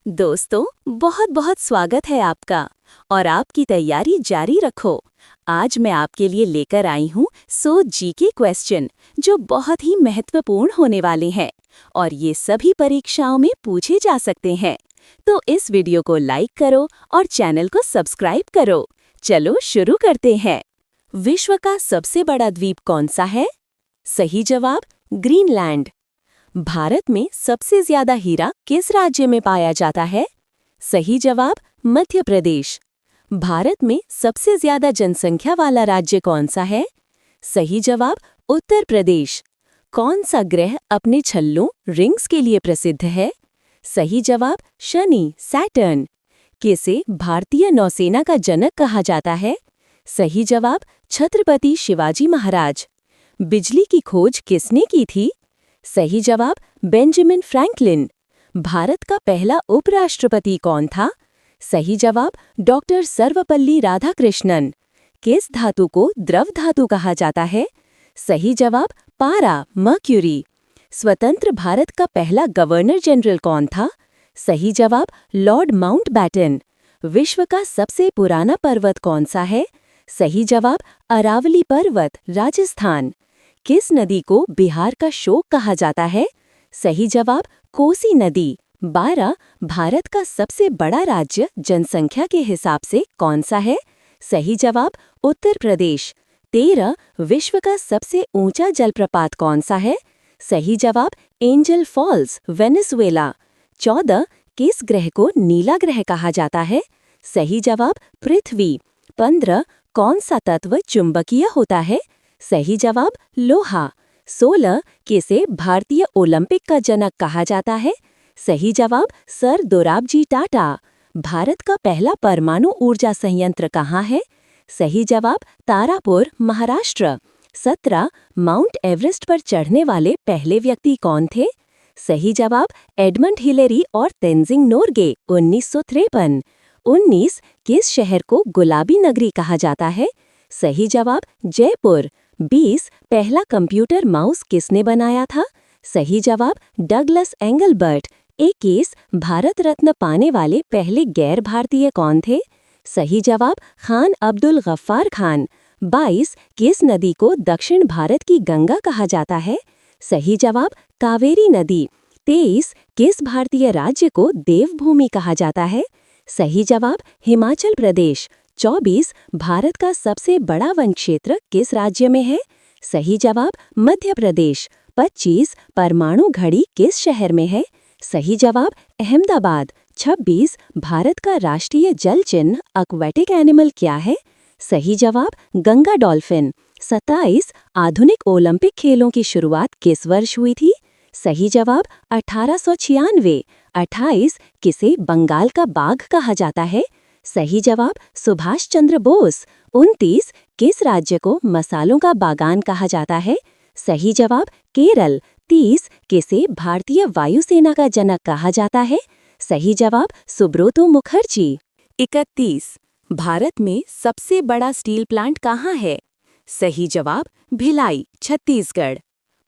दोस्तों, बहुत बहुत स्वागत है आपका और आपकी तैयारी जारी रखो। आज मैं आपके लिए लेकर आई हूँ 100 जीके क्वेश्चन जो बहुत ही महत्वपूर्ण होने वाले हैं और ये सभी परीक्षाओं में पूछे जा सकते हैं। तो इस वीडियो को लाइक करो और चैनल को सब्सक्राइब करो। चलो शुरू करते हैं। विश्व का सबसे बड़ा द्वीप कौन सा है? सही जवाब ग्रीनलैंड। भारत में सबसे ज्यादा हीरा किस राज्य में पाया जाता है? सही जवाब मध्य प्रदेश। भारत में सबसे ज्यादा जनसंख्या वाला राज्य कौन सा है? सही जवाब उत्तर प्रदेश। कौन सा ग्रह अपने छल्लों रिंग्स के लिए प्रसिद्ध है? सही जवाब शनि सैटर्न। किसे भारतीय नौसेना का जनक कहा जाता है? सही जवाब छत्रपति शिवाजी महाराज। बिजली की खोज किसने की थी? सही जवाब बेंजामिन फ्रैंकलिन। भारत का पहला उपराष्ट्रपति कौन था? सही जवाब डॉक्टर सर्वपल्ली राधाकृष्णन। किस धातु को द्रव धातु कहा जाता है? सही जवाब पारा मर्क्यूरी। स्वतंत्र भारत का पहला गवर्नर जनरल कौन था? सही जवाब लॉर्ड माउंटबैटन। विश्व का सबसे पुराना पर्वत कौन सा है? सही जवाब अरावली पर्वत राजस्थान। किस नदी को बिहार का शोक कहा जाता है? सही जवाब कोसी नदी। 12 भारत का सबसे बड़ा राज्य जनसंख्या के हिसाब से कौन सा है? सही जवाब उत्तर प्रदेश। 13 विश्व का सबसे ऊंचा जलप्रपात कौन सा है? सही जवाब एंजल फॉल्स वेनेजुएला। 14 किस ग्रह को नीला ग्रह कहा जाता है? सही जवाब पृथ्वी। 15 कौन सा तत्व चुंबकीय होता है? सही जवाब लोहा। 16 किसे भारतीय ओलंपिक का जनक कहा जाता है? सही जवाब सर दोराबजी टाटा। भारत का पहला परमाणु ऊर्जा संयंत्र कहाँ है? सही जवाब तारापुर महाराष्ट्र। 17 माउंट एवरेस्ट पर चढ़ने वाले पहले व्यक्ति कौन थे? सही जवाब एडमंड हिलेरी और तेंजिंग नोर्गे 1953। 19 किस शहर को गुलाबी नगरी कहा जाता है? सही जवाब जयपुर। 20 पहला कंप्यूटर माउस किसने बनाया था? सही जवाब डगलस एंगलबर्ट। 21 भारत रत्न पाने वाले पहले गैर भारतीय कौन थे? सही जवाब खान अब्दुल गफ्फार खान। 22 किस नदी को दक्षिण भारत की गंगा कहा जाता है? सही जवाब कावेरी नदी। 23 किस भारतीय राज्य को देवभूमि कहा जाता है? सही जवाब हिमाचल प्रदेश। 24 भारत का सबसे बड़ा वन क्षेत्र किस राज्य में है? सही जवाब मध्य प्रदेश। 25 परमाणु घड़ी किस शहर में है? सही जवाब अहमदाबाद। 26 भारत का राष्ट्रीय जल चिन्ह एक्वेटिक एनिमल क्या है? सही जवाब गंगा डॉल्फिन। 27 आधुनिक ओलंपिक खेलों की शुरुआत किस वर्ष हुई थी? सही जवाब 1896। 28 किसे बंगाल का बाघ कहा जाता है? सही जवाब सुभाष चंद्र बोस। 29 किस राज्य को मसालों का बागान कहा जाता है? सही जवाब केरल। 30 किसे भारतीय वायुसेना का जनक कहा जाता है? सही जवाब सुब्रतो मुखर्जी। 31 भारत में सबसे बड़ा स्टील प्लांट कहाँ है? सही जवाब भिलाई छत्तीसगढ़।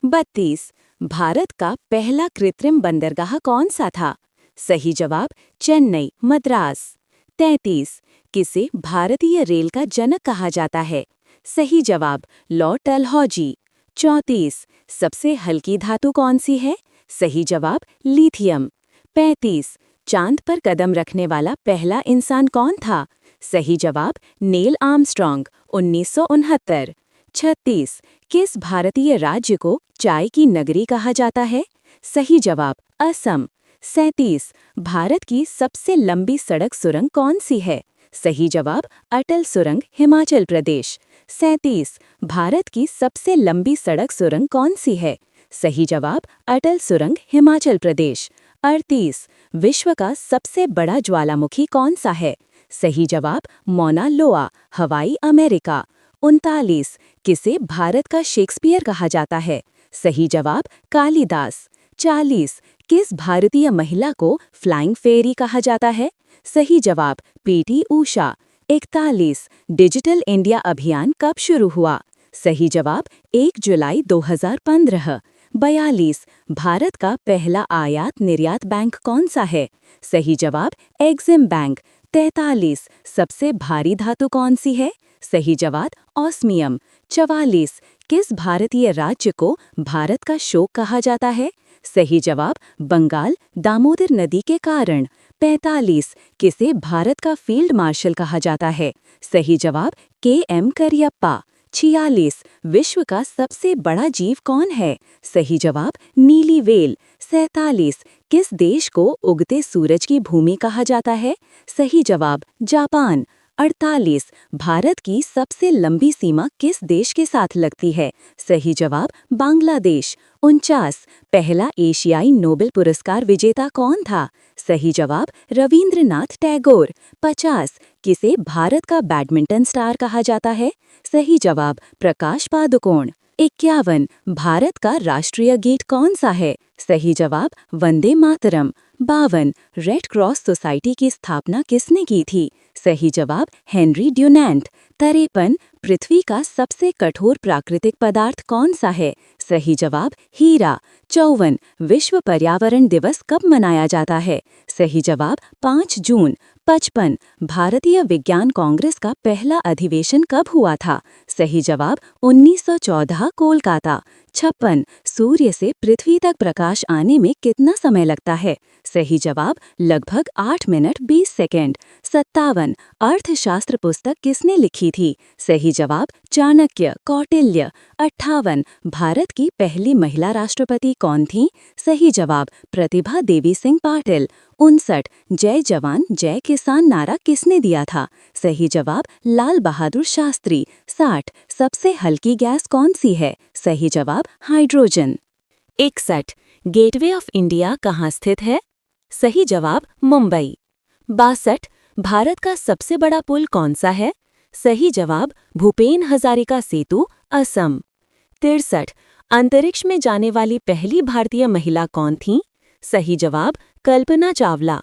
32 भारत का पहला कृत्रिम बंदरगाह कौन सा था? सही जवाब चेन्नई मद्रास। 33 किसे भारतीय रेल का जनक कहा जाता है? सही जवाब लॉर्ड डलहौजी। 34 सबसे हल्की धातु कौन सी है? सही जवाब लिथियम। 35 चांद पर कदम रखने वाला पहला इंसान कौन था? सही जवाब नील आर्मस्ट्रॉन्ग 1969। 36 किस भारतीय राज्य को चाय की नगरी कहा जाता है? सही जवाब असम। 37 भारत की सबसे लंबी सड़क सुरंग कौन सी है? सही जवाब अटल सुरंग हिमाचल प्रदेश। 37 भारत की सबसे लंबी सड़क सुरंग कौन सी है? सही जवाब अटल सुरंग हिमाचल प्रदेश। 38 विश्व का सबसे बड़ा ज्वालामुखी कौन सा है? सही जवाब मौना लोआ हवाई अमेरिका। 39 किसे भारत का शेक्सपियर कहा जाता है? सही जवाब कालिदास। 40 किस भारतीय महिला को फ्लाइंग फेरी कहा जाता है? सही जवाब पीटी ऊषा। 41 डिजिटल इंडिया अभियान कब शुरू हुआ? सही जवाब 1 जुलाई 2015। 42 भारत का पहला आयात निर्यात बैंक कौन सा है? सही जवाब एग्जिम बैंक। 43 सबसे भारी धातु कौन सी है? सही जवाब ऑस्मियम। 44 किस भारतीय राज्य को भारत का शोक कहा जाता है? सही जवाब बंगाल, दामोदर नदी के कारण। 45 किसे भारत का फील्ड मार्शल कहा जाता है? सही जवाब KM करियप्पा। 46 विश्व का सबसे बड़ा जीव कौन है? सही जवाब नीली व्हेल। 47 किस देश को उगते सूरज की भूमि कहा जाता है? सही जवाब जापान। 48 भारत की सबसे लंबी सीमा किस देश के साथ लगती है? सही जवाब बांग्लादेश। 49 पहला एशियाई नोबेल पुरस्कार विजेता कौन था? सही जवाब रविंद्रनाथ टैगोर। 50 किसे भारत का बैडमिंटन स्टार कहा जाता है? सही जवाब प्रकाश पादुकोण। 51 भारत का राष्ट्रीय गीत कौन सा है? सही जवाब Vande Mataram. 52 red cross society की स्थापना किसने की थी? सही जवाब हेनरी ड्यूनेंट। 53 पृथ्वी का सबसे कठोर प्राकृतिक पदार्थ कौन सा है? सही जवाब हीरा। 54 विश्व पर्यावरण दिवस कब मनाया जाता है? सही जवाब 5 जून। 55 भारतीय विज्ञान कांग्रेस का पहला अधिवेशन कब हुआ था? सही जवाब 1914 कोलकाता। 56 सूर्य से पृथ्वी तक प्रकाश आने में कितना समय लगता है? सही जवाब लगभग 8 मिनट 20 सेकेंड। 57 अर्थशास्त्र पुस्तक किसने लिखी थी? सही जवाब चाणक्य, कौटिल्य। 58 भारत की पहली महिला राष्ट्रपति कौन थी? सही जवाब प्रतिभा देवी सिंह पाटिल। 59 जय जवान जय किसान नारा किसने दिया था? सही जवाब लाल बहादुर शास्त्री। 60 सबसे हल्की गैस कौन सी है? सही जवाब हाइड्रोजन। 61 गेटवे ऑफ इंडिया कहाँ स्थित है? सही जवाब मुंबई। 62 भारत का सबसे बड़ा पुल कौन सा है? सही जवाब भूपेन हजारिका सेतु, असम। 63 अंतरिक्ष में जाने वाली पहली भारतीय महिला कौन थीं? सही जवाब कल्पना चावला।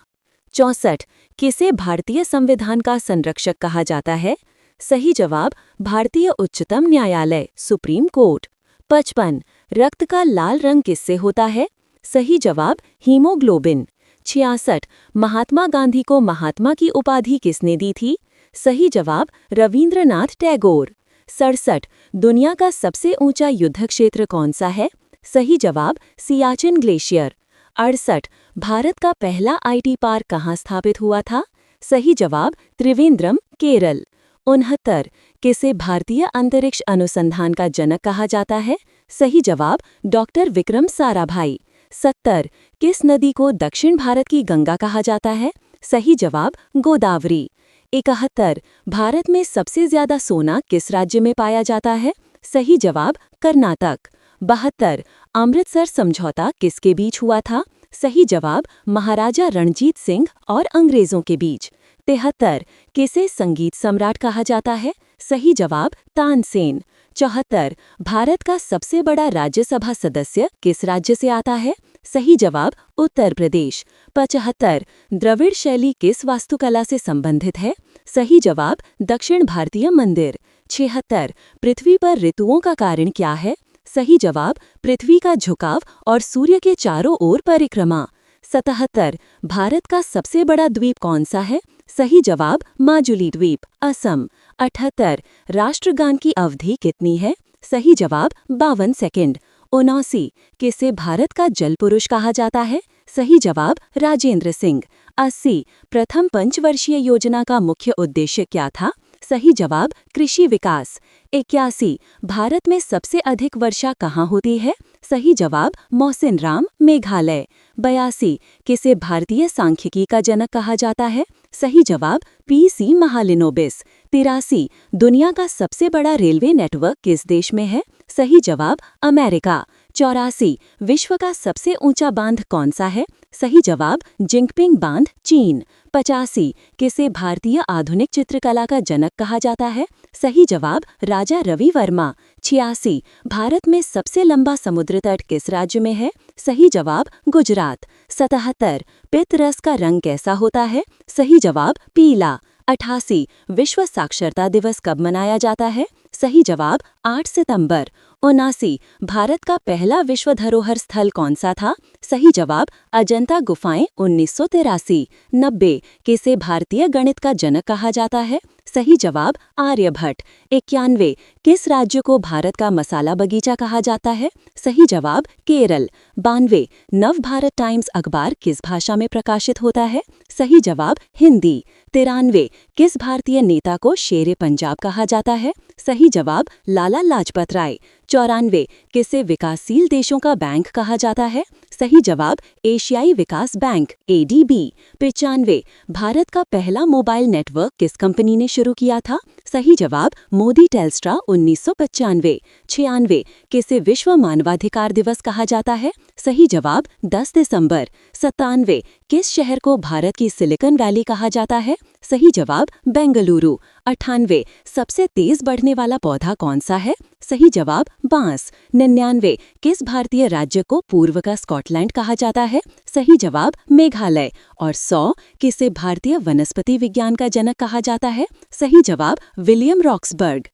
64 किसे भारतीय संविधान का संरक्षक कहा जाता है? सही जवाब भारतीय उच्चतम न्यायालय, सुप्रीम कोर्ट। 55 रक्त का लाल रंग किससे होता है? सही जवाब हीमोग्लोबिन। 66 महात्मा गांधी को महात्मा की उपाधि किसने दी थी? सही जवाब रविंद्रनाथ टैगोर। 67 दुनिया का सबसे ऊंचा युद्ध क्षेत्र कौन सा है? सही जवाब सियाचिन ग्लेशियर। 68 भारत का पहला IT पार्क कहाँ स्थापित हुआ था? सही जवाब त्रिवेंद्रम, केरल। 69 किसे भारतीय अंतरिक्ष अनुसंधान का जनक कहा जाता है? सही जवाब डॉक्टर विक्रम साराभाई। 70 किस नदी को दक्षिण भारत की गंगा कहा जाता है? सही जवाब गोदावरी। 71 भारत में सबसे ज्यादा सोना किस राज्य में पाया जाता है? सही जवाब कर्नाटक। 72 अमृतसर समझौता किसके बीच हुआ था? सही जवाब महाराजा रणजीत सिंह और अंग्रेजों के बीच। 73 किसे संगीत सम्राट कहा जाता है? सही जवाब तानसेन। 74 भारत का सबसे बड़ा राज्यसभा सदस्य किस राज्य से आता है? सही जवाब उत्तर प्रदेश। 75 द्रविड़ शैली किस वास्तुकला से संबंधित है? सही जवाब दक्षिण भारतीय मंदिर। 76 पृथ्वी पर ऋतुओं का कारण क्या है? सही जवाब पृथ्वी का झुकाव और सूर्य के चारों ओर परिक्रमा। 77 भारत का सबसे बड़ा द्वीप कौन सा है? सही जवाब माजुली द्वीप, असम। 78 राष्ट्रगान की अवधि कितनी है? सही जवाब 52 सेकंड। 79 किसे भारत का जल पुरुष कहा जाता है? सही जवाब राजेंद्र सिंह। 80 प्रथम पंचवर्षीय योजना का मुख्य उद्देश्य क्या था? सही जवाब कृषि विकास। 81 भारत में सबसे अधिक वर्षा कहाँ होती है? सही जवाब मोहसिन राम, मेघालय। 82 किसे भारतीय सांख्यिकी का जनक कहा जाता है? सही जवाब PC महालिनोबिस। 83 दुनिया का सबसे बड़ा रेलवे नेटवर्क किस देश में है? सही जवाब अमेरिका। 84 विश्व का सबसे ऊंचा बांध कौन सा है? सही जवाब जिंगपिंग बांध, चीन। 85 किसे भारतीय आधुनिक चित्रकला का जनक कहा जाता है? सही जवाब राजा रवि वर्मा। 86 भारत में सबसे लंबा समुद्र तट किस राज्य में है? सही जवाब गुजरात। 77 पित्त-रस का रंग कैसा होता है? सही जवाब पीला। 88 विश्व साक्षरता दिवस कब मनाया जाता है? सही जवाब 8 सितंबर। 79 भारत का पहला विश्व धरोहर स्थल कौन सा था? सही जवाब अजंता गुफाएं 1983। 90 किसे भारतीय गणित का जनक कहा जाता है? सही जवाब आर्यभट्ट। 91 किस राज्य को भारत का मसाला बगीचा कहा जाता है? सही जवाब केरल। 92 नव भारत टाइम्स अखबार किस भाषा में प्रकाशित होता है? सही जवाब हिंदी। 93 किस भारतीय नेता को शेरे पंजाब कहा जाता है? सही जवाब लाला लाजपत राय। 94 किसे विकासशील देशों का बैंक कहा जाता है? सही जवाब एशियाई विकास बैंक ADB। 95 भारत का पहला मोबाइल नेटवर्क किस कंपनी ने शुरू किया था? सही जवाब मोदी टेल्स्ट्रा 1995। 96 किसे विश्व मानवाधिकार दिवस कहा जाता है? सही जवाब 10 दिसंबर। 97 किस शहर को भारत की सिलिकॉन वैली कहा जाता है? सही जवाब बेंगलुरु। 98 सबसे तेज बढ़ने वाला पौधा कौन सा है? सही जवाब बांस। 99 किस भारतीय राज्य को पूर्व का स्कॉटलैंड कहा जाता है? सही जवाब मेघालय। और 100 किसे भारतीय वनस्पति विज्ञान का जनक कहा जाता है? सही जवाब विलियम रॉक्सबर्ग।